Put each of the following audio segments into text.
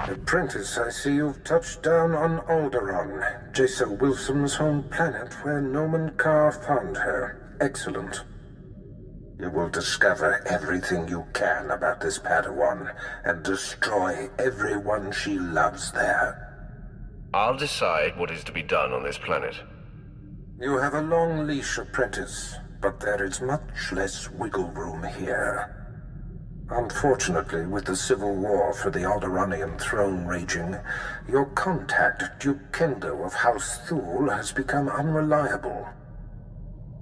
Apprentice, I see you've touched down on Alderaan, Jason Wilson's home planet where Nomen Carr found her. Excellent. You will discover everything you can about this Padawan and destroy everyone she loves there. I'll decide what is to be done on this planet. You have a long leash, Apprentice, but there is much less wiggle room here. Unfortunately, with the civil war for the Alderaanian throne raging, your contact, Duke Kendo of House Thule, has become unreliable.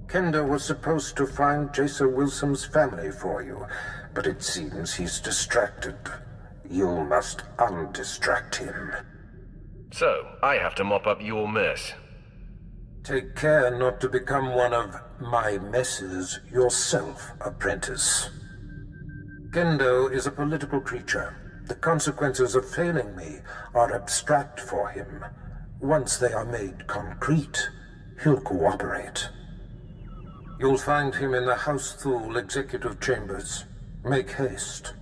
Kendo was supposed to find Jason Wilson's family for you, but it seems he's distracted. You must undistract him. So, I have to mop up your mess. Take care not to become one of my messes yourself, Apprentice. Kendo is a political creature. The consequences of failing me are abstract for him. Once they are made concrete, he'll cooperate. You'll find him in the House Thule executive chambers. Make haste.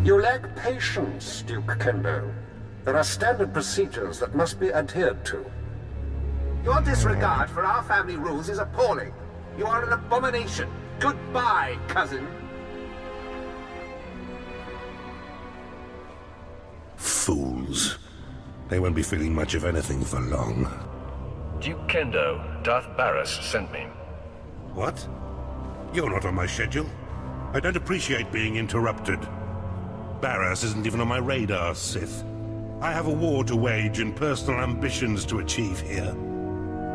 You lack patience, Duke Kendo. There are standard procedures that must be adhered to. Your disregard for our family rules is appalling. You are an abomination. Goodbye, cousin. Fools. They won't be feeling much of anything for long. Duke Kendo, Darth Baras sent me. What? You're not on my schedule. I don't appreciate being interrupted. Baras isn't even on my radar, Sith. I have a war to wage and personal ambitions to achieve here.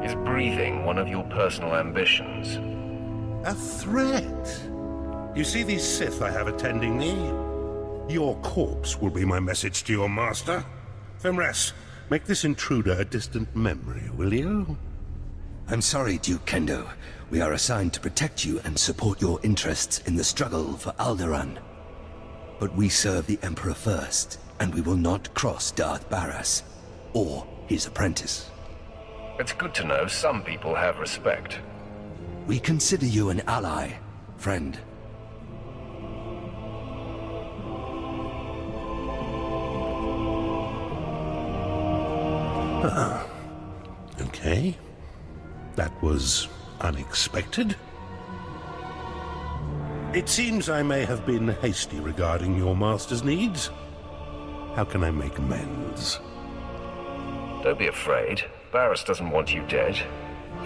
Is breathing one of your personal ambitions? A threat? You see these Sith I have attending me? Your corpse will be my message to your master. Femres, make this intruder a distant memory, will you? I'm sorry, Duke Kendo. We are assigned to protect you and support your interests in the struggle for Alderaan. But we serve the Emperor first, and we will not cross Darth Baras, or his apprentice. It's good to know some people have respect. We consider you an ally, friend. Okay. That was unexpected. It seems I may have been hasty regarding your master's needs. How can I make amends? Don't be afraid. Baras doesn't want you dead.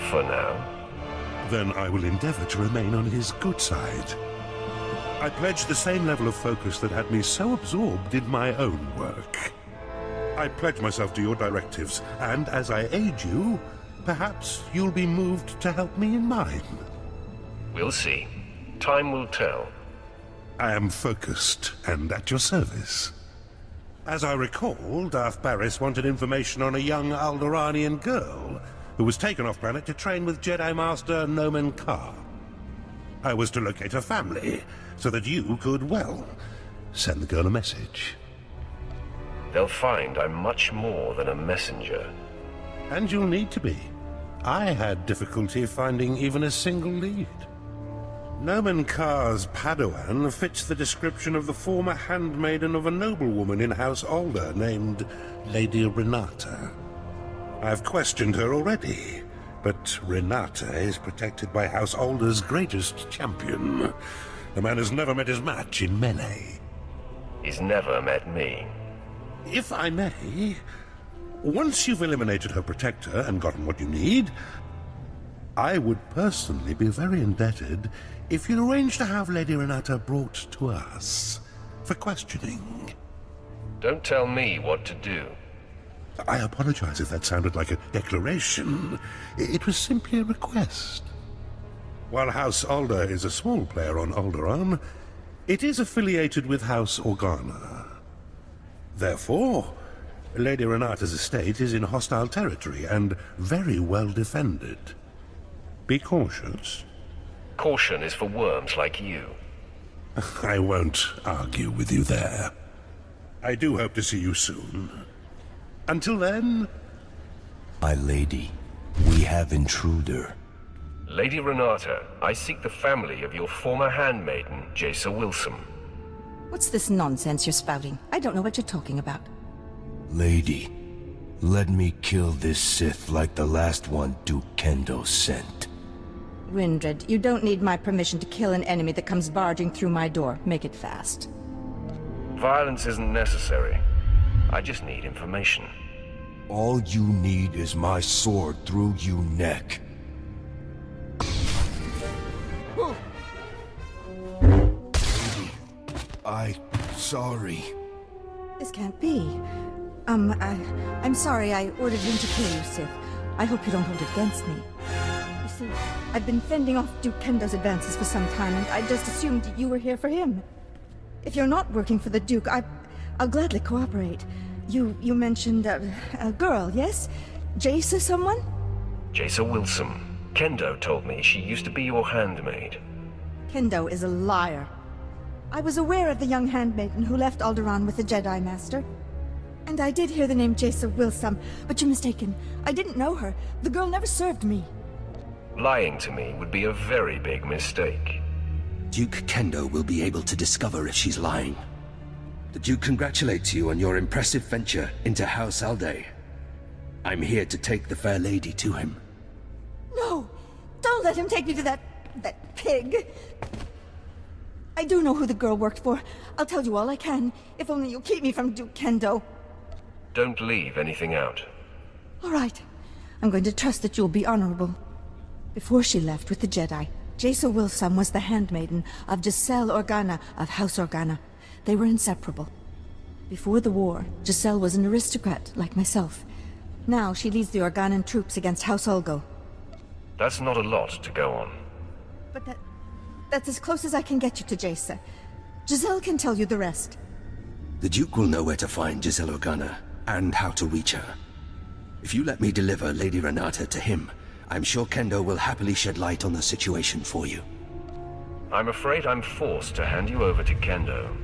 For now. Then I will endeavor to remain on his good side. I pledge the same level of focus that had me so absorbed in my own work. I pledge myself to your directives, and as I aid you, perhaps you'll be moved to help me in mine. We'll see. Time will tell. I am focused and at your service. As I recall, Darth Baras wanted information on a young Alderaanian girl who was taken off-planet to train with Jedi Master Nomen Carr. I was to locate her family, so that you could, well, send the girl a message. They'll find I'm much more than a messenger. And you'll need to be. I had difficulty finding even a single lead. Nomen Carr's Padawan fits the description of the former handmaiden of a noblewoman in House Alder named Lady Renata. I've questioned her already, but Renata is protected by House Alder's greatest champion. The man has never met his match in melee. He's never met me. If I may, once you've eliminated her protector and gotten what you need, I would personally be very indebted if you'd arrange to have Lady Renata brought to us for questioning. Don't tell me what to do. I apologize if that sounded like a declaration. It was simply a request. While House Alder is a small player on Alderaan, it is affiliated with House Organa. Therefore, Lady Renata's estate is in hostile territory and very well defended. Be cautious. Caution is for worms like you. I won't argue with you there. I do hope to see you soon. Until then... My lady, We have intruder. Lady Renata, I seek the family of your former handmaiden, Jaisa Wilson. What's this nonsense you're spouting? I don't know what you're talking about. Lady, let me kill this Sith like the last one Duke Kendo sent. Windred, you don't need my permission to kill an enemy that comes barging through my door. Make it fast. Violence isn't necessary. I just need information. All you need is my sword through you neck. Lady, sorry. This can't be. I'm sorry I ordered him to kill you, Sith. I hope you don't hold it against me. You see, I've been fending off Duke Kendo's advances for some time, and I just assumed you were here for him. If you're not working for the Duke, I'll gladly cooperate. You mentioned a girl, yes? Jaisa someone? Jaisa Wilson. Kendo told me she used to be your handmaid. Kendo is a liar. I was aware of the young handmaiden who left Alderaan with the Jedi Master. And I did hear the name Jaisa Wilson, but you're mistaken. I didn't know her. The girl never served me. Lying to me would be a very big mistake. Duke Kendo will be able to discover if she's lying. The Duke congratulates you on your impressive venture into House Alday. I'm here to take the fair lady to him. No! Don't let him take me to that pig! I do know who the girl worked for. I'll tell you all I can, if only you'll keep me from Duke Kendo. Don't leave anything out. All right. I'm going to trust that you'll be honorable. Before she left with the Jedi, Jaisa Wilson was the handmaiden of Giselle Organa of House Organa. They were inseparable. Before the war, Giselle was an aristocrat like myself. Now she leads the Organan troops against House Ulgo. That's not a lot to go on. But that's as close as I can get you to Jaisa. Giselle can tell you the rest. The Duke will know where to find Giselle Organa, and how to reach her. If you let me deliver Lady Renata to him, I'm sure Kendo will happily shed light on the situation for you. I'm afraid I'm forced to hand you over to Kendo.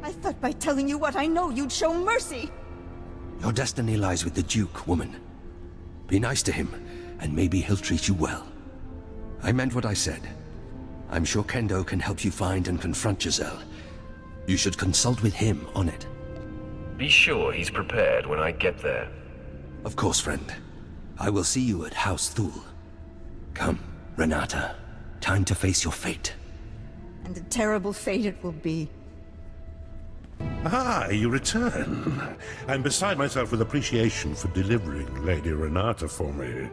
I thought by telling you what I know you'd show mercy! Your destiny lies with the Duke, woman. Be nice to him, and maybe he'll treat you well. I meant what I said. I'm sure Kendo can help you find and confront Giselle. You should consult with him on it. Be sure he's prepared when I get there. Of course, friend. I will see you at House Thule. Come, Renata. Time to face your fate. And a terrible fate it will be. Ah, you return. I'm beside myself with appreciation for delivering Lady Renata for me.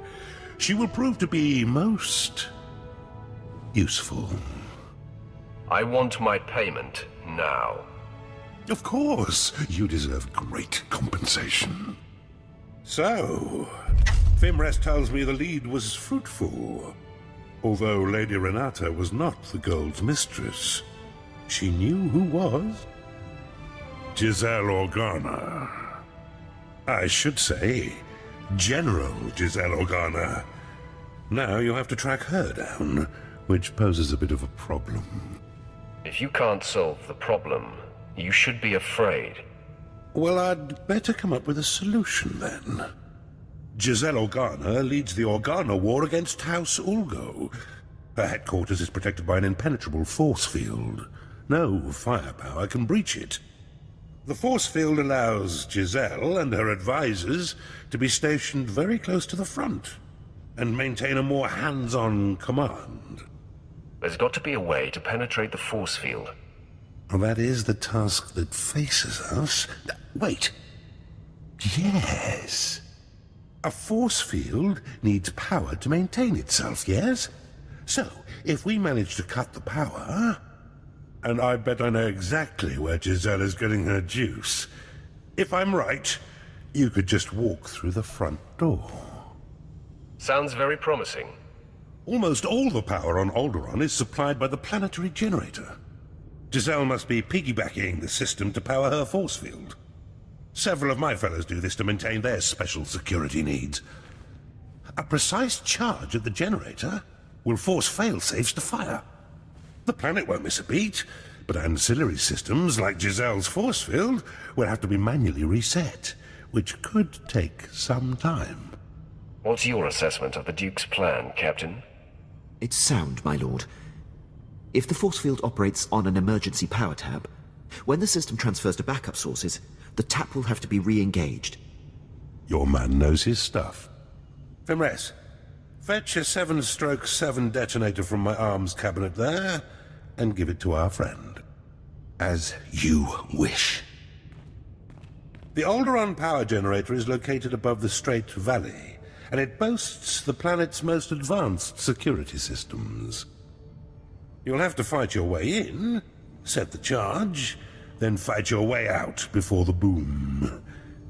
She will prove to be most useful. I want my payment now. Of course, you deserve great compensation. So, Fimrest tells me the lead was fruitful. Although Lady Renata was not the girl's mistress, she knew who was. Giselle Organa. I should say, General Giselle Organa. Now you have to track her down, which poses a bit of a problem. If you can't solve the problem, you should be afraid. Well, I'd better come up with a solution, then. Giselle Organa leads the Organa war against House Ulgo. Her headquarters is protected by an impenetrable force field. No firepower can breach it. The force field allows Giselle and her advisors to be stationed very close to the front and maintain a more hands-on command. There's got to be a way to penetrate the force field. Well, that is the task that faces us. Wait. Yes. A force field needs power to maintain itself, yes? So, if we manage to cut the power... And I bet I know exactly where Giselle is getting her juice. If I'm right, you could just walk through the front door. Sounds very promising. Almost all the power on Alderaan is supplied by the planetary generator. Giselle must be piggybacking the system to power her force field. Several of my fellows do this to maintain their special security needs. A precise charge at the generator will force fail-safes to fire. The planet won't miss a beat, but ancillary systems like Giselle's force field will have to be manually reset, which could take some time. What's your assessment of the Duke's plan, Captain? It's sound, my lord. If the force field operates on an emergency power tab, when the system transfers to backup sources, the tap will have to be re-engaged. Your man knows his stuff. Fimres, fetch a 7/7 detonator from my arms cabinet there, and give it to our friend. As you wish. The Alderaan power generator is located above the Strait Valley, and it boasts the planet's most advanced security systems. You'll have to fight your way in, set the charge, then fight your way out before the boom.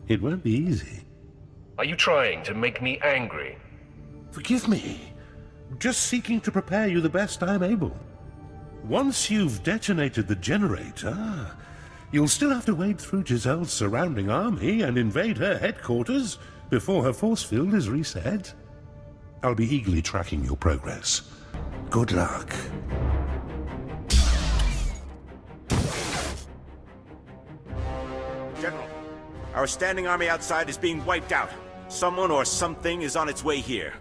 It won't be easy. Are you trying to make me angry? Forgive me. Just seeking to prepare you the best I'm able. Once you've detonated the generator, you'll still have to wade through Giselle's surrounding army and invade her headquarters before her force field is reset. I'll be eagerly tracking your progress. Good luck. General, our standing army outside is being wiped out. Someone or something is on its way here.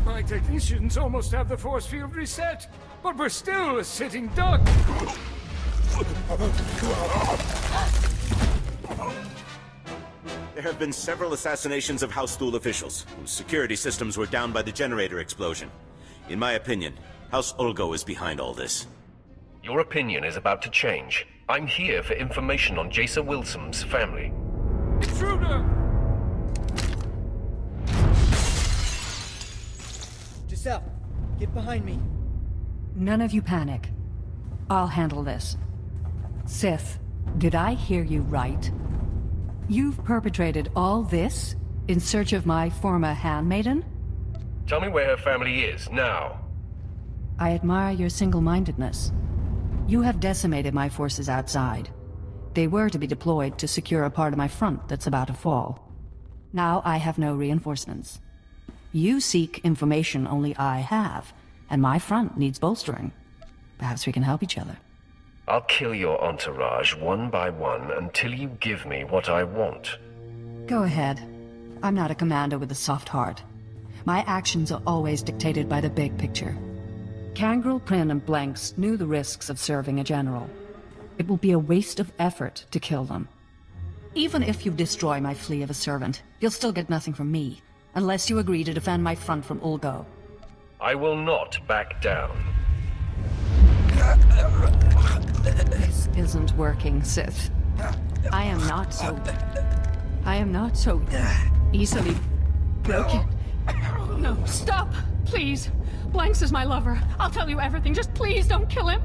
My technicians almost have the force field reset, but we're still a sitting duck. There have been several assassinations of House Thule officials, whose security systems were down by the generator explosion. In my opinion, House Ulgo is behind all this. Your opinion is about to change. I'm here for information on Jason Wilson's family. Intruder! Giselle, get behind me. None of you panic. I'll handle this. Sith, did I hear you right? You've perpetrated all this in search of my former handmaiden? Tell me where her family is, now. I admire your single-mindedness. You have decimated my forces outside. They were to be deployed to secure a part of my front that's about to fall. Now I have no reinforcements. You seek information only I have, and my front needs bolstering. Perhaps we can help each other. I'll kill your entourage one by one until you give me what I want. Go ahead. I'm not a commander with a soft heart. My actions are always dictated by the big picture. Kangrel, Prin, and Blanks knew the risks of serving a general. It will be a waste of effort to kill them. Even if you destroy my flea of a servant, you'll still get nothing from me, unless you agree to defend my front from Ulgo. I will not back down. This isn't working, Sith. I am not so easily broken. No, stop! Please! Blanks is my lover. I'll tell you everything. Just please don't kill him!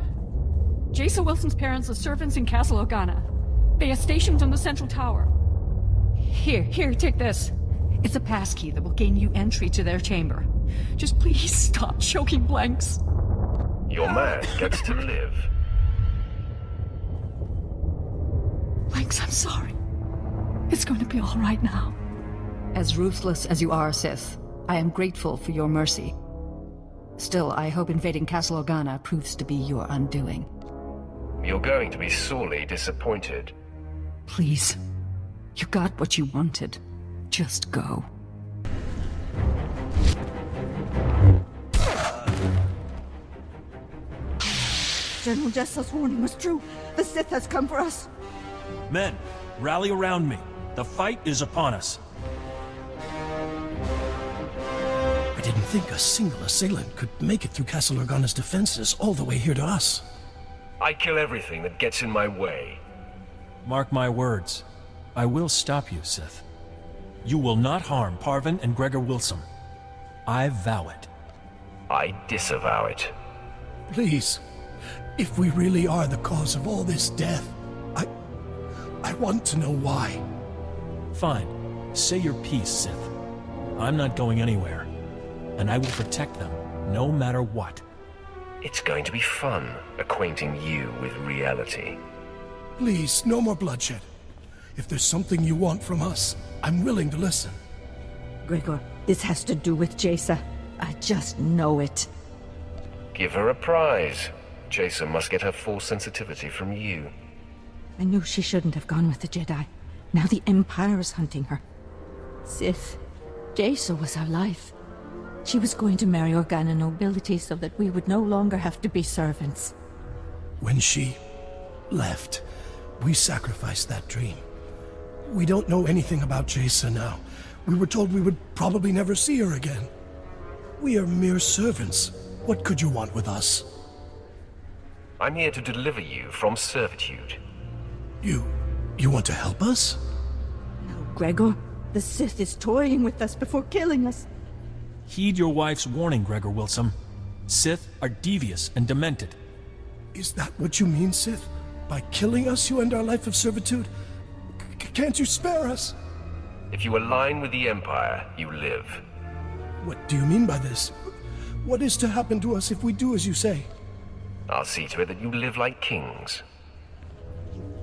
Jason Wilson's parents are servants in Castle Organa. They are stationed on the central tower. Here, take this. It's a passkey that will gain you entry to their chamber. Just please stop choking Blanks. Your man gets to live. Blanks, I'm sorry. It's going to be all right now. As ruthless as you are, Sith, I am grateful for your mercy. Still, I hope invading Castle Organa proves to be your undoing. You're going to be sorely disappointed. Please. You got what you wanted. Just go. General Jessel's warning was true. The Sith has come for us. Men, rally around me. The fight is upon us. I didn't think a single assailant could make it through Castle Organa's defenses all the way here to us. I kill everything that gets in my way. Mark my words. I will stop you, Sith. You will not harm Parvin and Gregor Wilson. I vow it. I disavow it. Please, if we really are the cause of all this death, I want to know why. Fine. Say your piece, Sith. I'm not going anywhere. And I will protect them, no matter what. It's going to be fun, acquainting you with reality. Please, no more bloodshed. If there's something you want from us, I'm willing to listen. Gregor, this has to do with Jason. I just know it. Give her a prize. Jason must get her full sensitivity from you. I knew she shouldn't have gone with the Jedi. Now the Empire is hunting her. Sith, Jaisa was our life. She was going to marry Organa nobility so that we would no longer have to be servants. When she left, we sacrificed that dream. We don't know anything about Jaisa now. We were told we would probably never see her again. We are mere servants. What could you want with us? I'm here to deliver you from servitude. You want to help us? No, Gregor. The Sith is toying with us before killing us. Heed your wife's warning, Gregor Wilson. Sith are devious and demented. Is that what you mean, Sith? By killing us, you end our life of servitude? Can't you spare us? If you align with the Empire, you live. What do you mean by this? What is to happen to us if we do as you say? I'll see to it that you live like kings.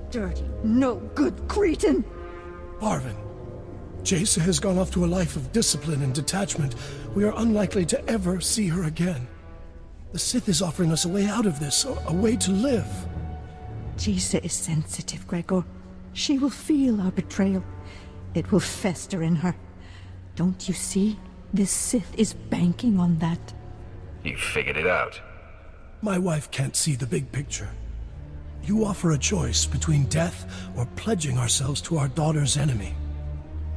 Dirty, no good cretin! Parvin, Jaisa has gone off to a life of discipline and detachment. We are unlikely to ever see her again. The Sith is offering us a way out of this, a way to live. Jaisa is sensitive, Gregor. She will feel our betrayal. It will fester in her. Don't you see? This Sith is banking on that. You figured it out. My wife can't see the big picture. You offer a choice between death or pledging ourselves to our daughter's enemy.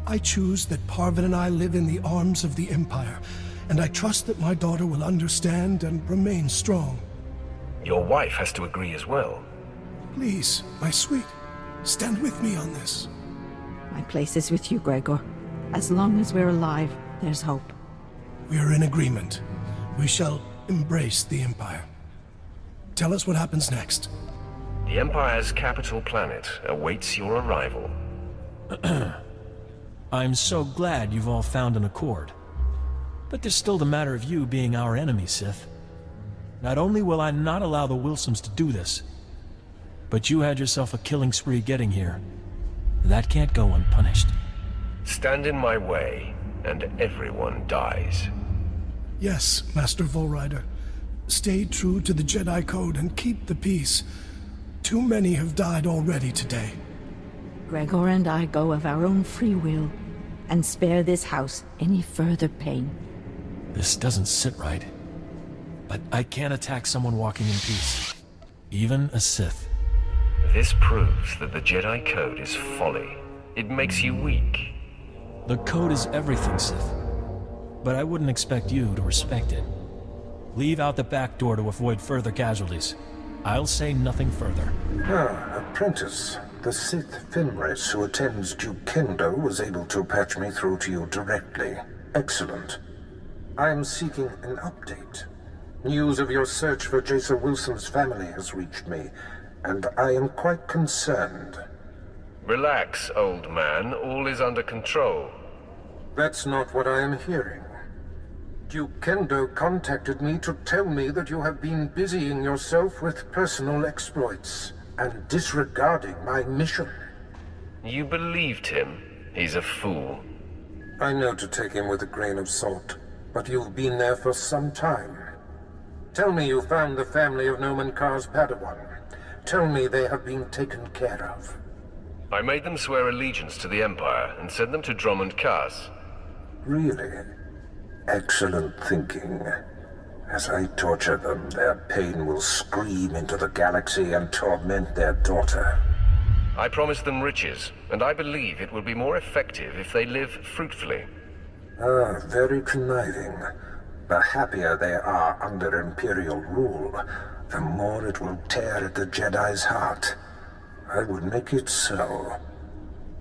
I choose that Parvin and I live in the arms of the Empire, and I trust that my daughter will understand and remain strong. Your wife has to agree as well. Please, my sweet, stand with me on this. My place is with you, Gregor. As long as we're alive, there's hope. We are in agreement. We shall embrace the Empire. Tell us what happens next. The Empire's capital planet awaits your arrival. I'm so glad you've all found an accord. But there's still the matter of you being our enemy, Sith. Not only will I not allow the Wilsons to do this, but you had yourself a killing spree getting here. That can't go unpunished. Stand in my way, and everyone dies. Yes, Master Volrider. Stay true to the Jedi Code and keep the peace. Too many have died already today. Gregor and I go of our own free will, and spare this house any further pain. This doesn't sit right. But I can't attack someone walking in peace. Even a Sith. This proves that the Jedi Code is folly. It makes you weak. The Code is everything, Sith. But I wouldn't expect you to respect it. Leave out the back door to avoid further casualties. I'll say nothing further. Apprentice. The Sith Fenris who attends Duke Kendo was able to patch me through to you directly. Excellent. I am seeking an update. News of your search for Jaisa Wilson's family has reached me, and I am quite concerned. Relax, old man. All is under control. That's not what I am hearing. Duke Kendo contacted me to tell me that you have been busying yourself with personal exploits and disregarding my mission. You believed him. He's a fool. I know to take him with a grain of salt, but you've been there for some time. Tell me you found the family of Noman Kar's Padawan. Tell me they have been taken care of. I made them swear allegiance to the Empire and sent them to Drummond Kaas. Really? Excellent thinking. As I torture them, their pain will scream into the galaxy and torment their daughter. I promised them riches, and I believe it will be more effective if they live fruitfully. Very conniving. The happier they are under Imperial rule, the more it will tear at the Jedi's heart. I would make it so.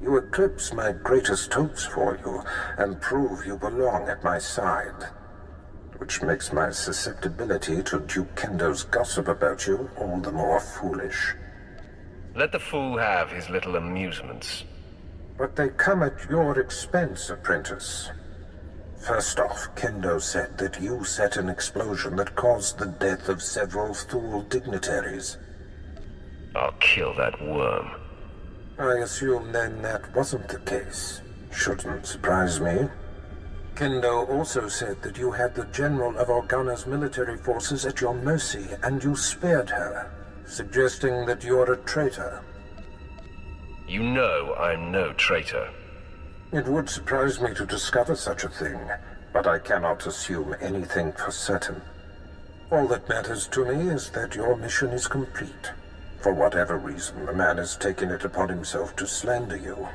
You eclipse my greatest hopes for you, and prove you belong at my side. Which makes my susceptibility to Duke Kendo's gossip about you all the more foolish. Let the fool have his little amusements. But they come at your expense, apprentice. First off, Kendo said that you set an explosion that caused the death of several Thule dignitaries. I'll kill that worm. I assume then that wasn't the case. Shouldn't surprise me. Kendo also said that you had the general of Organa's military forces at your mercy, and you spared her, suggesting that you're a traitor. You know I'm no traitor. It would surprise me to discover such a thing, but I cannot assume anything for certain. All that matters to me is that your mission is complete. For whatever reason, the man has taken it upon himself to slander you.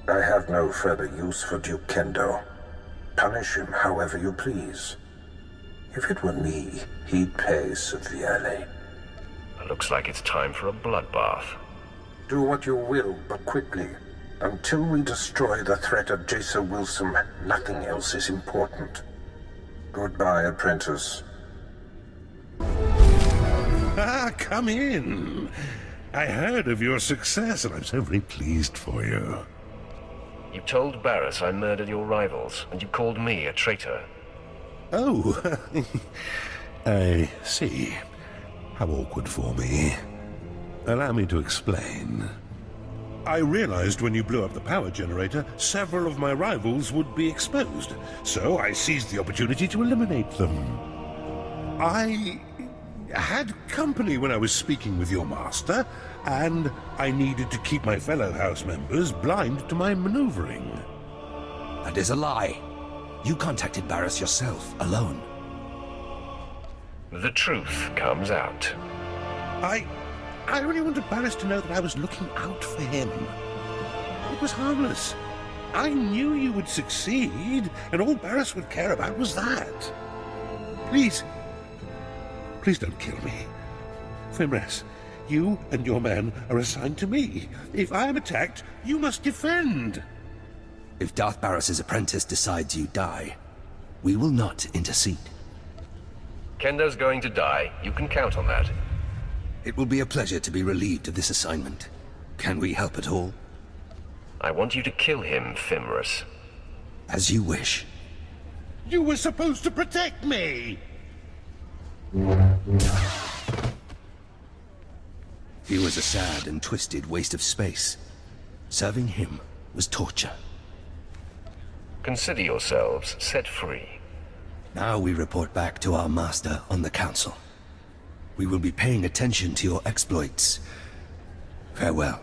I have no further use for Duke Kendo. Punish him however you please. If it were me, he'd pay severely. Looks like it's time for a bloodbath. Do what you will, but quickly. Until we destroy the threat of Jason Wilson, nothing else is important. Goodbye, apprentice. Ah, come in. I heard of your success, and I'm so very pleased for you. You told Baras I murdered your rivals, and you called me a traitor. Oh, I see. How awkward for me. Allow me to explain. I realized when you blew up the power generator, several of my rivals would be exposed, so I seized the opportunity to eliminate them. I had company when I was speaking with your master, and I needed to keep my fellow house members blind to my maneuvering. That is a lie. You contacted Baras yourself, alone. The truth comes out. I only wanted Baras to know that I was looking out for him. It was harmless. I knew you would succeed, and all Baras would care about was that. Please don't kill me. Fimres, you and your men are assigned to me. If I am attacked, you must defend. If Darth Baras' apprentice decides you die, we will not intercede. Kendo's going to die. You can count on that. It will be a pleasure to be relieved of this assignment. Can we help at all? I want you to kill him, Fimres. As you wish. You were supposed to protect me! He was a sad and twisted waste of space. Serving him was torture. Consider yourselves set free. Now we report back to our master on the council. We will be paying attention to your exploits. Farewell.